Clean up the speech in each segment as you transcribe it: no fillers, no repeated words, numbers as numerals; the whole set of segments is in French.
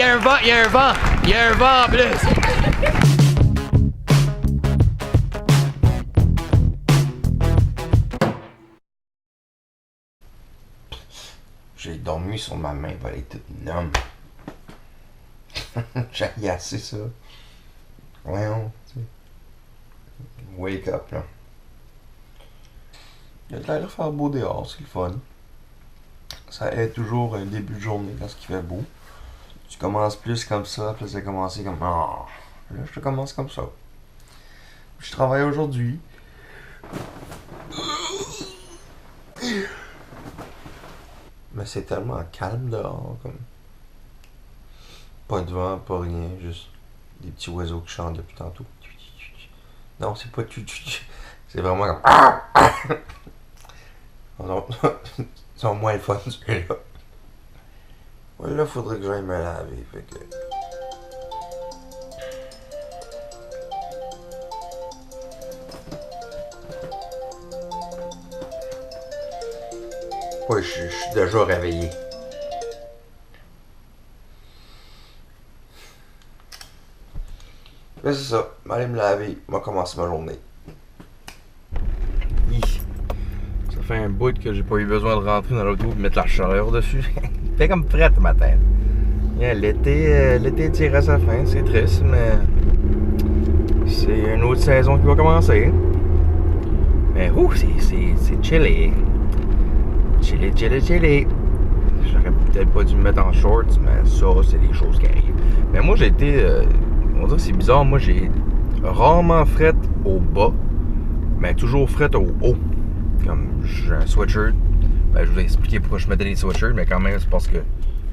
Hey, y'a un vent, y'a un vent! Y'a un vent en plus! J'ai dormi sur ma main, elle est toute numb. J'ai assez ça. Voyons, tu sais. Wake up, là. Il y a de l'air de faire beau dehors, c'est le fun. Ça aide toujours un début de journée quand il fait beau. Tu commences plus comme ça, puis ça a commencé comme... Oh. Là, je commence comme ça. Je travaille aujourd'hui. Mais c'est tellement calme dehors, comme... Pas de vent, pas rien, juste des petits oiseaux qui chantent depuis tantôt. Non, c'est pas c'est vraiment comme... Non, ils sont moins le fun, celui-là. Ouais, là, faudrait que j'aille me laver, fait que... Ouais, je suis déjà réveillé. Mais c'est ça, m'aller me laver, m'a commencé ma journée. Ça fait un bout que j'ai pas eu besoin de rentrer dans l'auto et de mettre la chaleur dessus. Il fait comme frais ce matin. L'été tire à sa fin, c'est triste, mais c'est une autre saison qui va commencer. Mais c'est chillé. Chillé. J'aurais peut-être pas dû me mettre en shorts, mais ça, c'est des choses qui arrivent. Mais moi, j'ai été... on dirait que c'est bizarre, moi, j'ai rarement fret au bas, mais toujours fret au haut. Comme j'ai un sweatshirt, ben, je vous ai expliqué pourquoi je mettais des sweatshirts, mais quand même, c'est parce que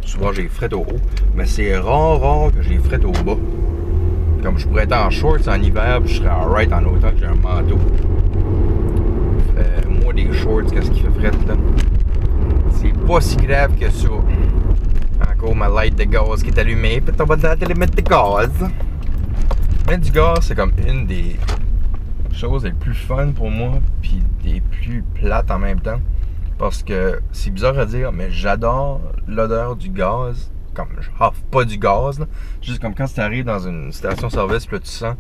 souvent, j'ai fret au haut. Mais c'est rare que j'ai fret au bas. Comme je pourrais être en shorts en hiver, puis je serais alright en automne que j'ai un manteau. Moi, des shorts, qu'est-ce qui fait fret, là? C'est pas si grave que ça. Encore ma light de gaz qui est allumée, puis on va tenter de mettre de gaz. Mettre du gaz, c'est comme une des choses les plus fun pour moi, puis des plus plates en même temps. Parce que c'est bizarre à dire, mais j'adore l'odeur du gaz. Comme je offre pas du gaz, là. Juste comme quand tu arrives dans une station-service, puis là tu sens.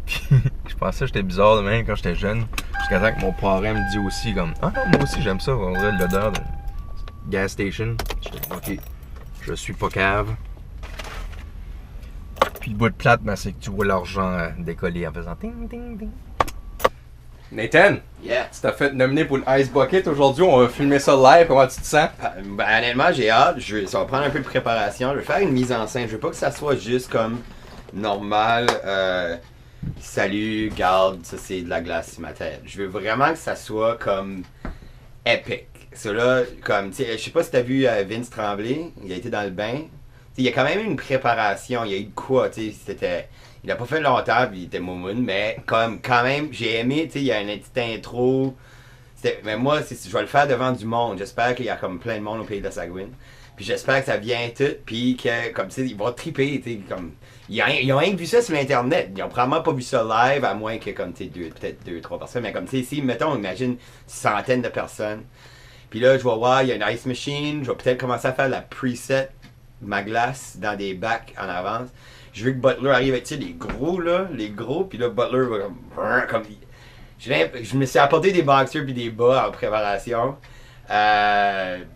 Puis je pensais que j'étais bizarre de même quand j'étais jeune. Jusqu'à temps que mon parrain me dit aussi comme ah non, moi aussi j'aime ça, on dirait l'odeur de gas station. J'étais ok, je suis pas cave. Puis le bout de plate, ben, c'est que tu vois l'argent décoller en faisant ting ting ting. Nathan, Yeah. tu t'as fait nominer pour le Ice Bucket aujourd'hui, on va filmer ça live, comment tu te sens? Ben, honnêtement, j'ai hâte. Ça va prendre un peu de préparation. Je vais faire une mise en scène. Je veux pas que ça soit juste comme normal. Salut, garde, ça c'est de la glace sur ma tête. Je veux vraiment que ça soit comme épique. Ça là, comme, tu sais, je sais pas si t'as vu Vince Tremblay, il a été dans le bain. Il y a quand même eu une préparation, il y a eu de quoi, tu sais, c'était... Il a pas fait longtemps, puis il était moumoune, mais comme, quand même, j'ai aimé, tu sais, il y a une petite intro. Mais moi, je vais le faire devant du monde. J'espère qu'il y a comme plein de monde au pays de Saguin. Puis j'espère que ça vient tout, puis que, comme, tu sais, ils vont triper, tu sais, comme... Ils ont rien vu ça sur l'internet. Ils ont probablement pas vu ça live, à moins que, comme, tu sais, peut-être 2-3 personnes. Mais comme, tu sais, si, mettons, imagine centaines de personnes. Puis là, je vais voir, il y a une ice machine. Je vais peut-être commencer à faire la preset, ma glace, dans des bacs en avance. Je veux que Butler arrive avec, tu sais, les gros, puis là, Butler va comme... Je me suis apporté des boxers puis des bas en préparation.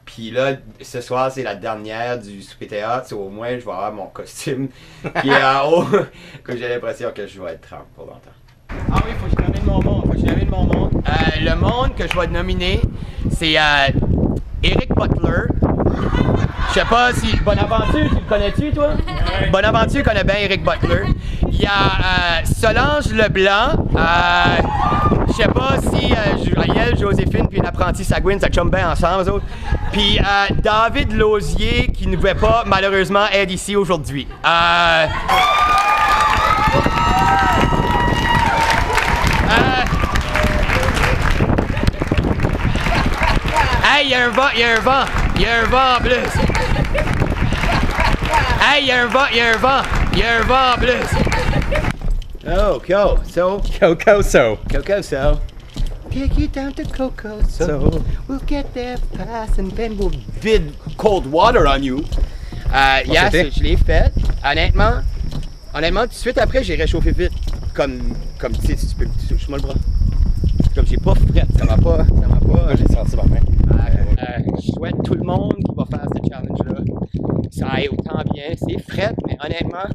Puis là, ce soir, c'est la dernière du souper théâtre. Au moins, je vais avoir mon costume qui est en haut. Que j'ai l'impression que je vais être trempe pour longtemps. Ah oui, faut que je nomine mon monde. Le monde que je vais nominer, c'est Eric Butler. Je sais pas si... Bonaventure, tu le connais-tu, toi? Bonaventure connaît bien Eric Butler. Il y a Solange Leblanc. Je sais pas si Joël, Joséphine puis l'apprenti Saguin, ça chum bien ensemble, eux autres. Puis David Lausier, qui ne pouvait pas, malheureusement, être ici aujourd'hui. Hey, y'a un vent en plus. Hey, y'a un vent en plus. Oh, Cocoso. Take you down to Cocoso. We'll get there fast and then we'll bid cold water on you. Yes, c'était? je l'ai fait. Honnêtement, tout de suite après, j'ai réchauffé vite. Comme tu sais, tu peux toucher-moi le bras. Comme j'ai pas fret, ça m'a pas. Moi, j'ai senti ma main. Je souhaite tout le monde qui va faire ce challenge-là, ça aille autant bien. C'est fret, mais honnêtement,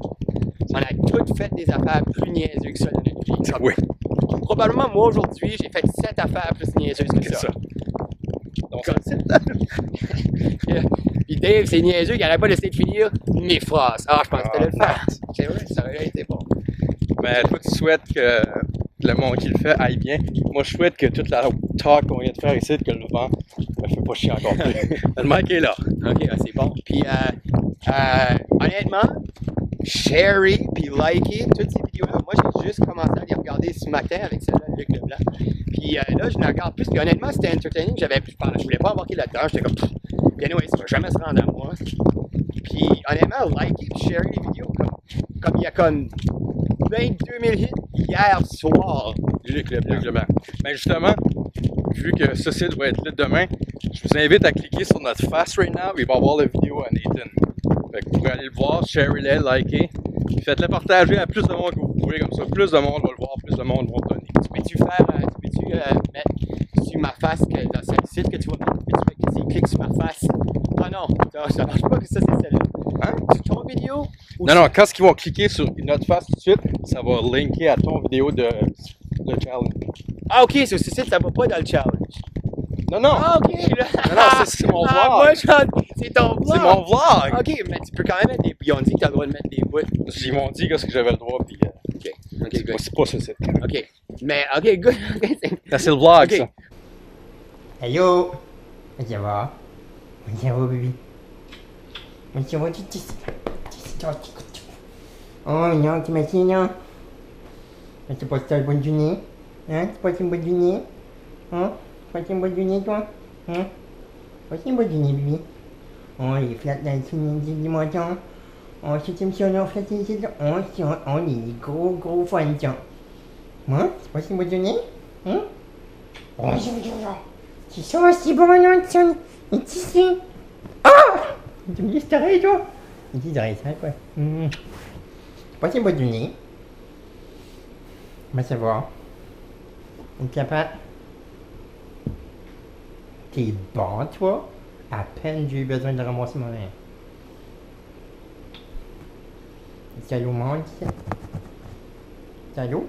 on a toutes fait des affaires plus niaiseuses que ça dans notre vie. Oui. Probablement, moi, aujourd'hui, j'ai fait 7 affaires plus niaiseuses que ça. Donc, Puis Dave, c'est niaiseux, il n'arrête pas d'essayer de finir mes phrases. Ah, je pense que t'allais le faire. C'est vrai, ça aurait été bon. mais toi, tu souhaites que le monde qui le fait aille bien. Moi, je souhaite que toute la talk qu'on vient de faire ici, que le vent me fait pas chier encore plus. Le mec est là. Ok, c'est bon. Puis, honnêtement, sharez puis likez toutes ces vidéos-là. Moi, j'ai juste commencé à les regarder ce matin avec celle-là de Luc Leblanc. Puis là, je les regarde plus. Puis honnêtement, c'était entertaining. Je voulais pas embarquer là-dedans. J'étais comme, bien anyway, ça va jamais se rendre à moi. Puis honnêtement, likez puis sharez les vidéos. Comme il y a comme 22 000 hits hier soir. Luc Leblanc. Mais justement, vu que ceci doit être là demain, je vous invite à cliquer sur notre face right now. Il va y avoir la vidéo à Nathan. Fait que vous pouvez aller le voir, sharez-le, likez. Puis faites-le partager à plus de monde que vous pouvez. Comme ça, plus de monde va le voir, plus de monde va donner. Tu peux-tu mettre sur ma face, dans ce site que tu vas mettre, tu cliques sur ma face. Ah non, ça marche pas que ça c'est celle-là. Hein? C'est ton vidéo? Non, quand ils vont cliquer sur notre face tout de suite, ça va linker à ton vidéo de challenge. Ah ok, sur ce site, ça va pas dans le challenge. Non, non! Ah ok! Là. Non, c'est mon vlog! Moi, c'est ton vlog! C'est mon vlog! Ok, mais tu peux quand même mettre des... Ils ont dit que t'as le droit de mettre des bouts. Ils m'ont dit que j'avais le droit, puis Ok, c'est pas ce site. Ok, mais ok, good. C'est le vlog, Ok. ça. Hello. Ça va? Ça va, bébé? Ça va, oh, non, tu m'as dit non? Tu passes une bonne journée? Hein? Tu passes une bonne journée? Hein? Tu passes une bonne journée, toi? Hein? Tu passes une bonne journée, bébé? Oh, les flats dans le tunnel du matin. Oh, c'est une mission flatte ici. Oh, les gros fans, tiens. Hein? Tu passes une bonne journée? Hein? Oh, c'est ça, c'est bon, non, tiens. Et ici. Ah! Tu me dis, c'est arrêté, toi? Tu me dis, arrête, ça, quoi. Passe une bonne journée. Comment ça va? Une capate? T'es bon, toi? À peine j'ai eu besoin de ramasser ma main. Salut, monde, ici. Salut?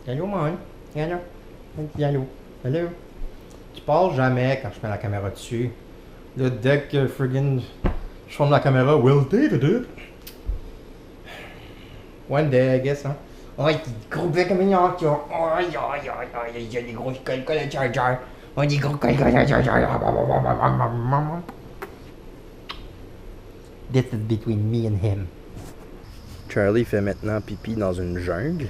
Salut, monde. Regarde là. Salut. Salut. Tu parles jamais quand je mets la caméra dessus. Là, dès que friggin' je tourne la caméra, Will David. One day, I guess, hein. Oh, des gros becs comme une orque, tu vois. Oh, il y a des gros colcoles à charger. Oh, des gros colcoles à charger. This is between me and him. Charlie fait maintenant pipi dans une jungle.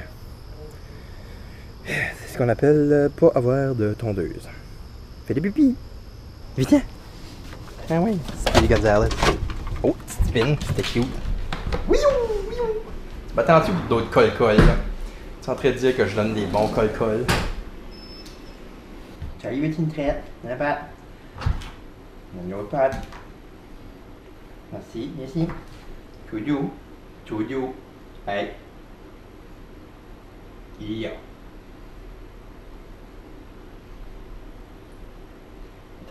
C'est ce qu'on appelle pas avoir de tondeuse. Fais des pipis. Vite. Ah oui. Speedy Gonzales. Oh, petite spin, c'était cute. Tu m'attends-tu d'autres col-col là? Tu es en train de dire que je donne des bons col-col? Charlie veut une traite. La patte. Une autre patte. Merci, merci. Tout. Hey. Il y a.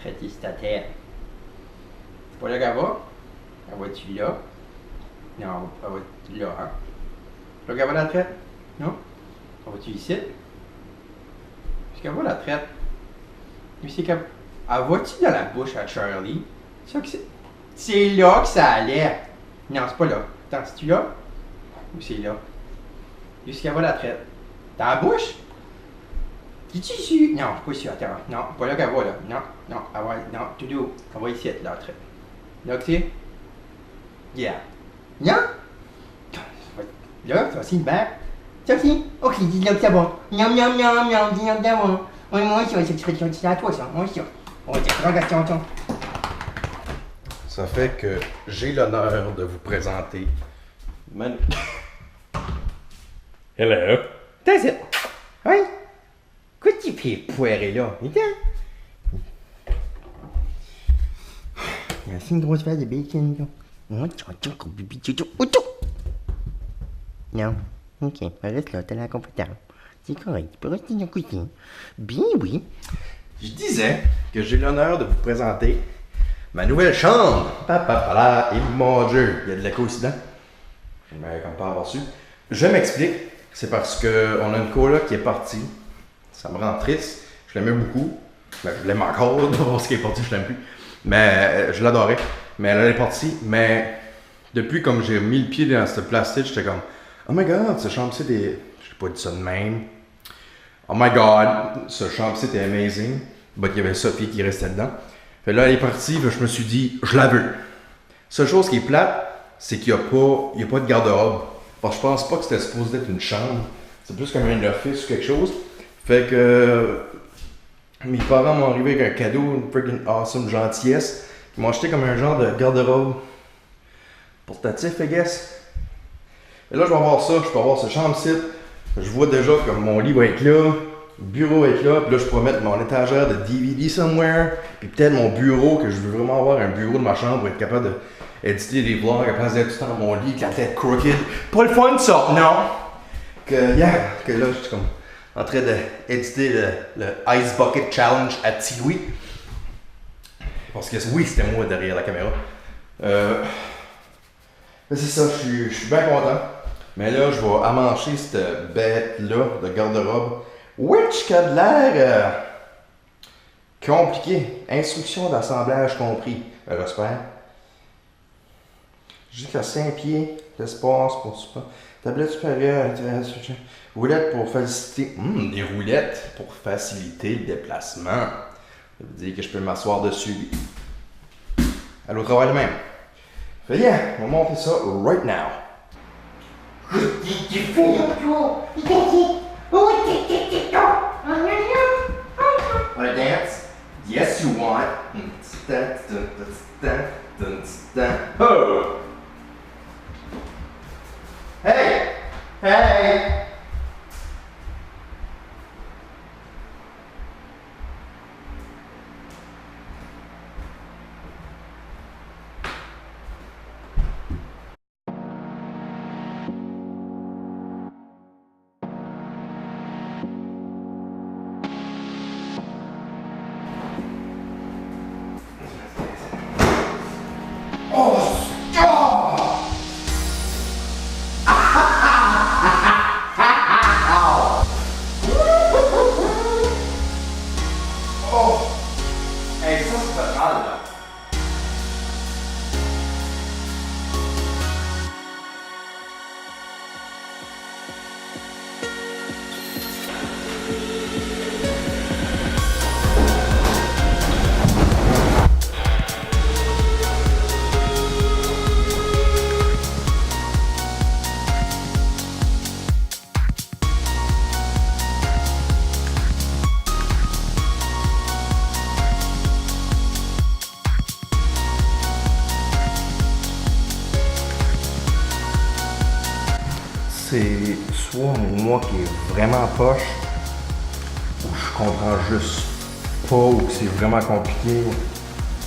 Traiter sur ta tête. C'est pas là qu'elle va? Elle va-tu là? Non, elle va là, hein? Là qu'elle va la traite? Non? Elle va-tu ici? Est-ce qu'elle va la traite? Mais c'est qu'elle... Elle va-tu dans la bouche à Charlie? C'est là que ça allait! Non, c'est pas là. Attends, c'est-tu là? Ou c'est là? Jusqu'à va la traite. Dans la bouche? Es-tu ici? Non, je suis pas ici. Attends. Non, pas là qu'elle va, là. Non, elle va... Non, tout doux. Elle va ici, la traite. Là que c'est? Yeah. Non? Là, ça aussi, une bague. Ça aussi? Ok, dis-le que ça va. Non, dis-le que ça va. Oui, moi aussi, c'est à toi, ça. Moi aussi. On va dire, regarde. Ça fait que j'ai l'honneur de vous présenter Manu. Hello. That's it. Oui? Qu'est-ce que tu fais poirer là? Viens. c'est une grosse fête de bacon, là. Non. Ok, reste là, t'as l'air confortable. C'est correct, tu peux rester dans le coussin. Bien, oui. Je disais que j'ai l'honneur de vous présenter ma nouvelle chambre. Papa, et mon Dieu, il y a de l'écho ici dedans. J'aimerais comme pas avoir su. Je m'explique. C'est parce qu'on a une coloc qui est partie. Ça me rend triste. Je l'aimais beaucoup. Ben, je l'aime encore, parce qu'elle est partie, je l'aime plus. Mais je l'adorais. Mais elle est partie. Mais depuis comme j'ai mis le pied dans cette plastique, j'étais comme oh my god, cette chambre-ci est. Je pas dit ça de même. Oh my god, ce chambre-ci était amazing. But il y avait Sophie qui restait dedans. Fait là, elle est partie, je me suis dit, je la veux. Seule chose qui est plate, c'est qu'il n'y a pas de garde-robe. Parce que je pense pas que c'était supposé être une chambre. C'est plus comme un office ou quelque chose. Fait que mes parents m'ont arrivé avec un cadeau, une freaking awesome gentillesse. Ils m'ont acheté comme un genre de garde-robe portatif, I guess. Et là, je vais avoir ça, je peux avoir ce chambre-ci. Je vois déjà comme mon lit va être là, le bureau va être là, puis là, je pourrais mettre mon étagère de DVD somewhere, puis peut-être mon bureau, que je veux vraiment avoir un bureau de ma chambre pour être capable d'éditer des vlogs à place d'être tout le temps dans mon lit, avec la tête crooked. Pas le fun, ça, non! Que là, je suis comme en train d'éditer le Ice Bucket Challenge à Tiwi. Parce que oui, c'était moi derrière la caméra. Mais c'est ça, je suis bien content. Mais là, je vais amancher cette bête-là de garde-robe. Which qui a de l'air compliqué. Instruction d'assemblage compris. J'espère. Jusqu'à 5 pieds d'espace pour super. Tablette supérieure. Roulettes pour faciliter. Des roulettes pour faciliter le déplacement. Ça veut dire que je peux m'asseoir dessus. À l'autre travail même. Fait yeah, on va monter ça right now. Wanna dance? Yes, you want. Oh. Hey! Hey! C'est soit moi qui est vraiment poche, ou je comprends juste pas, ou que c'est vraiment compliqué.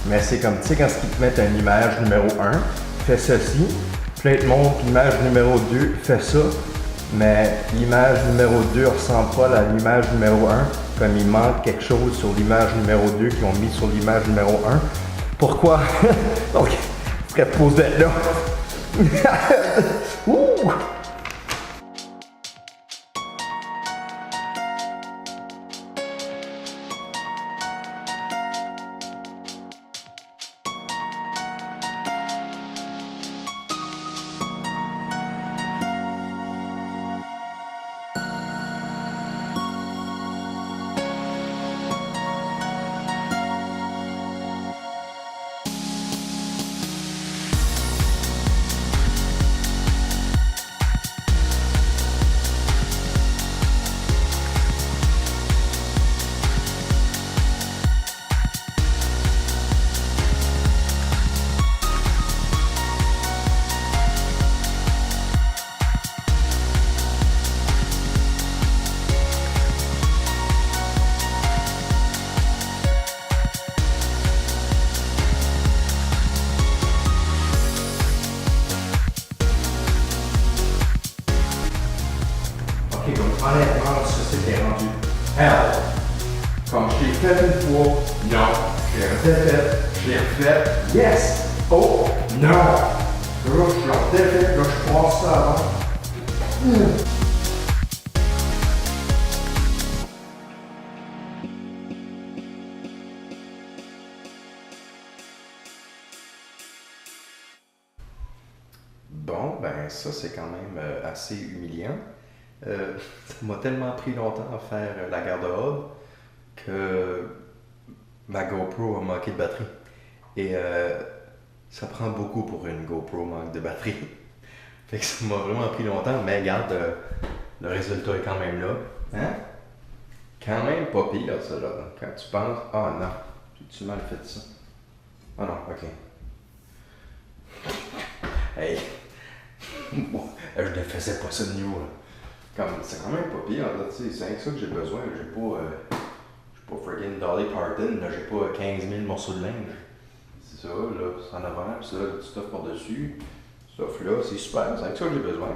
Mais c'est comme, tu sais, quand ils te mettent une image numéro 1, fais ceci. Puis là, ils te montrent l'image numéro 2, fais ça. Mais l'image numéro 2 ressemble pas à l'image numéro 1. Comme il manque quelque chose sur l'image numéro 2 qu'ils ont mis sur l'image numéro 1. Pourquoi? Donc, il serait supposé être là. Ouh! hell. Comme je l'ai fait une fois, non. Je l'ai refait, je l'ai refait, yes! Oh, non! Là, je l'ai refait, là, je passe ça avant. Bon, ben ça c'est quand même assez humiliant. Ça m'a tellement pris longtemps à faire la garde-robe que ma GoPro a manqué de batterie. Et ça prend beaucoup pour une GoPro manque de batterie. Fait que ça m'a vraiment pris longtemps, mais regarde, le résultat est quand même là. Hein? Quand même pas pire ça là. Quand tu penses, ah non, j'ai-tu mal fait ça? Ah non, ok. Hey! Je ne faisais pas ça de niveau là. Comme, c'est quand même pas pire là, tu sais, c'est avec ça que j'ai besoin. J'ai pas friggin' Dolly Parton, là, j'ai pas 15 000 morceaux de linge. C'est ça, là, c'est en avant, pis ça, là, du stuff par-dessus. Stuff là, c'est super, c'est avec ça que j'ai besoin.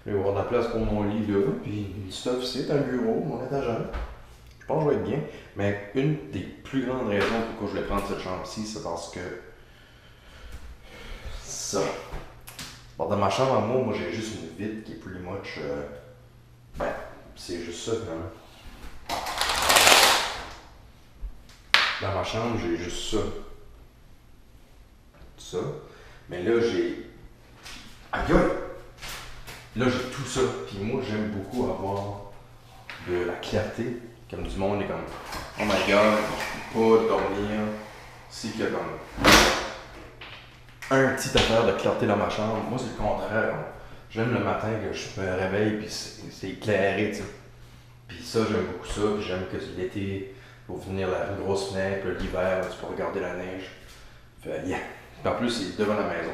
Je vais avoir de la place pour mon lit là, puis du stuff ici, un bureau, mon étagère. Je pense que je vais être bien. Mais une des plus grandes raisons pourquoi je voulais prendre cette chambre-ci, c'est parce que ça. Bon, dans ma chambre à moi, j'ai juste une vitre qui est pretty much. Ben, c'est juste ça vraiment. Dans ma chambre, j'ai juste ça. Ça. Mais là, j'ai. Aïe aïe! Là, j'ai tout ça. Puis moi, j'aime beaucoup avoir de la clarté. Comme du monde est comme. Oh my god, je peux pas dormir. C'est qu'il y a comme. Un petit affaire de clarté dans ma chambre. Moi, c'est le contraire. J'aime le matin que je me réveille puis c'est éclairé, tu sais. Puis ça, j'aime beaucoup ça. Puis j'aime que l'été, pour venir une grosse fenêtre, l'hiver, tu peux regarder la neige. Fait yeah. Puis en plus, c'est devant la maison.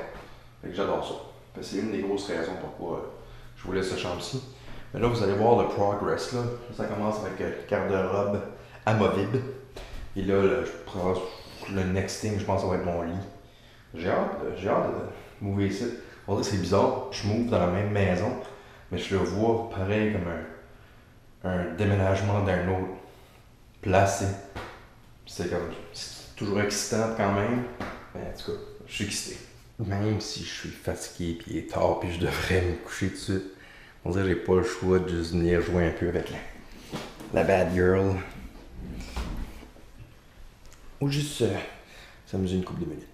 Fait que j'adore ça. Fait c'est une des grosses raisons pourquoi je voulais cette chambre-ci. Mais là, vous allez voir le progress, là. Ça commence avec le garde-robe amovible. Et là, je prends le next thing, je pense que ça va être mon lit. J'ai hâte de mouver ici. On dirait que c'est bizarre, je move dans la même maison, mais je le vois pareil comme un déménagement d'un autre placé. C'est toujours excitant quand même, mais en tout cas, je suis excité. Même si je suis fatigué puis il est tard puis je devrais me coucher tout de suite, on dirait que j'ai pas le choix de juste venir jouer un peu avec la bad girl. Ou juste s'amuser une couple de minutes.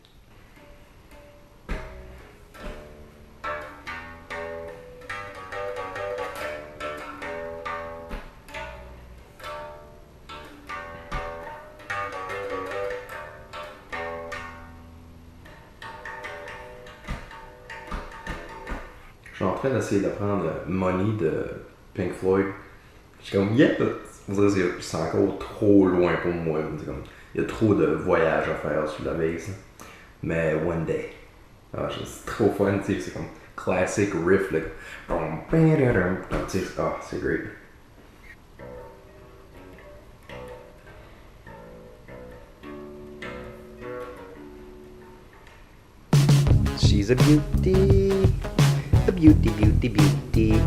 Je suis en train d'essayer d'apprendre Money de Pink Floyd. Je suis comme, yeah, c'est encore trop loin pour moi. Il y a trop de voyages à faire sur la base. Mais one day. Ah, c'est trop fun, tu sais, c'est comme classic riff. Là. Ah, c'est great. She's a beauty. A beauty, beauty, beauty.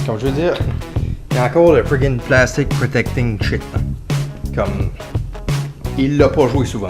Comme je veux dire, il y a encore le friggin' plastic protecting shit. Comme, il l'a pas joué souvent.